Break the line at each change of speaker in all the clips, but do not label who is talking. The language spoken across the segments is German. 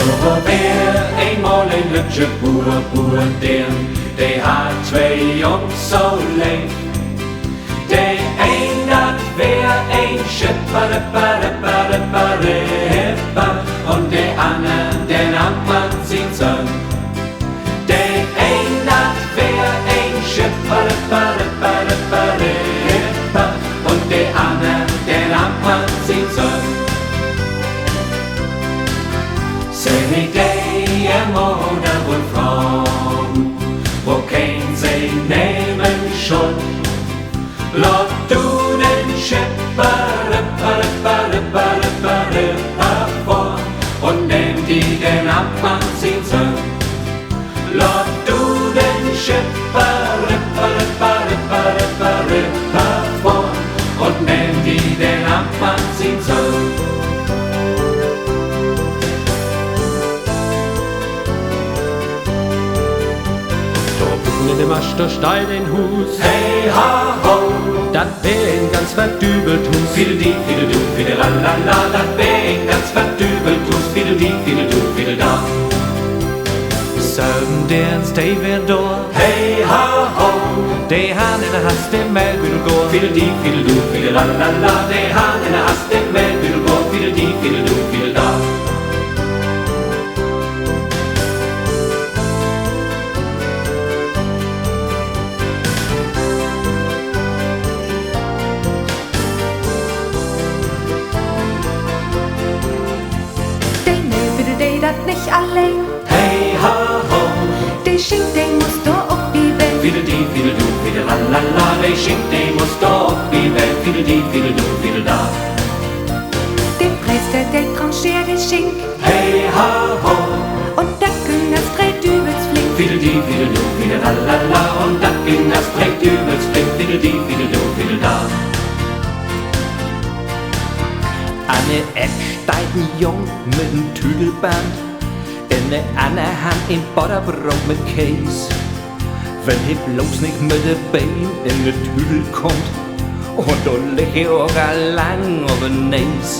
Så vær einmal ein lütsche Bur, der hat zwei Jungs so leid. Der ein dat wär ein Schipper, und der andere, der nammt man sin Sohn. Der ein dat wär ein Schipper, und der andere, der nammt man sin Sohn. Säg dig månad vår fram, wo kein sig nehmen schon. Låt du den Schipper, vor, und nimm die den Abmann sin Sohn. Låt du den Schipper, vor, und nimm die den Abmann sin Sohn.
In dem Asch, da steht ein Hus.
Hey ha ho,
Dat wär ein ganz verdübelt Hus.
fiddle-dee, fiddle-du, fiddle-la-la-la, dat wär ein ganz verdübelt Hus, fiddle-dee, fiddle-du, fiddle-da.
Søvn, der en steg ved dår.
Hey ha ho,
Det han en hast, det med vil gå.
fiddle-dee, fiddle-du, fiddle-la-la-la, det han en hast, det med vil gå, fiddle-dee, fiddle-du, fiddle-da.
Dat nicht allein.
Hey ha ho,
Die schinkt, die muss da auf die Welt.
fiddle-dee, fiddle-du, fiddle-la-la-la, der schinkt, der muss da auf die Welt, fiddle-dee, fiddle-du, fiddle-da.
Der Priester, der tranchiert die Schink.
Hey ha ho,
Und der Kühner dreht übelst flink.
fiddle-dee, fiddle-du, fiddle-la-la-la, und das ging das trägt übelst flink, fiddle-dee, fiddle-du, fiddle-da.
Anne Eck steigt ein Jung mit nem Tüdelband. In der andere Hand ein Butterbrot mit Käse. Wenn er bloß nicht mit der Bein in der Tüdel kommt, und da liegt er auch lang auf den Näs.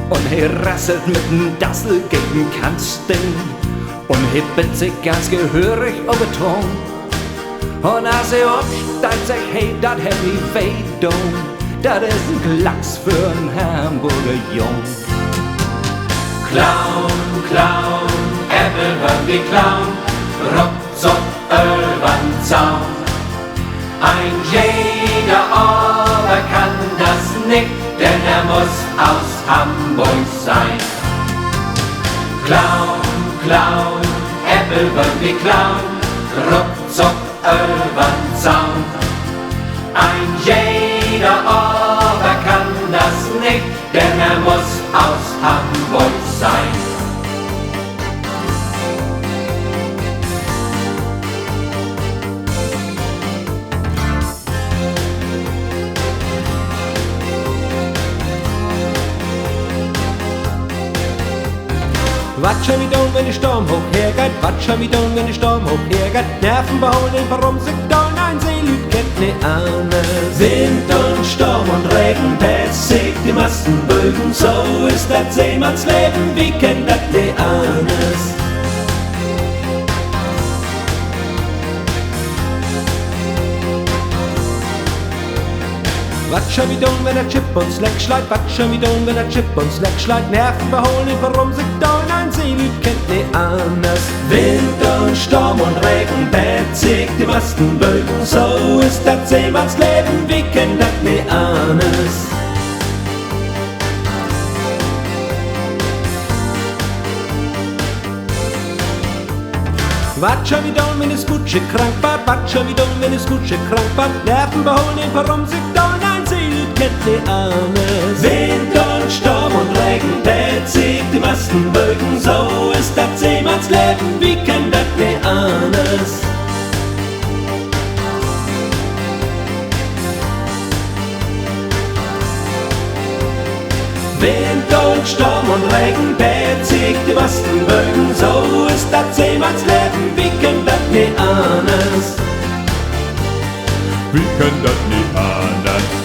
Und er rasselt mit dem Dassel gegen Kanten, und er bittet sich ganz gehörig auf den Ton. Und als er aufsteigt, sagt, hey, dat hätt nie weh getan. Dat is ein Klacks für ein Hamburger Jung.
Clown, Clown, Apple hört wie Clown, ruckzuck übern Zaun. Ein jeder aber kann das nicht, denn er muss aus Hamburg sein. Clown, Clown, Apple hört wie Clown, ruckzuck übern Zaun. Ein jeder aber kann das nicht, denn er muss aus Hamburg sein.
Was schon wieder wenn der Sturm hochhergeht, was schon wieder wenn der Sturm hochhergeht. Nerven beholen, warum sich da ein Seelüt kennt ne anders.
Wind und Sturm und Regen, Pessig, die Masten bögen, so ist das Seemannsleben, wie kennt das ne anders?
Was schon wieder wenn der Chip und Slack schleit, was schon wieder wenn der Chip und Slack schleit. Nerven beholen, warum sich da ein Seelüt kennt ne anders.
Wind und Sturm und Regen, Pessig, die Masten bögen, so ist das Seemannsleben, wie kennt das ne anders?
Was schon wieder wenn es Mutsche krank war, was schon wieder wenn es Mutsche krank war. Nerven beholen, warum sich da ein Seelüt kennt ne anders.
Wind und Sturm und Regen, Pessig, die Masten bögen, so ist das Seemannsleben, wie kennt das ne anders? Wind und Sturm und Regen, Pessig, die Masten bögen, so ist das Seemannsleben, wie kennt das ne anders?
Wie kann das nicht anders?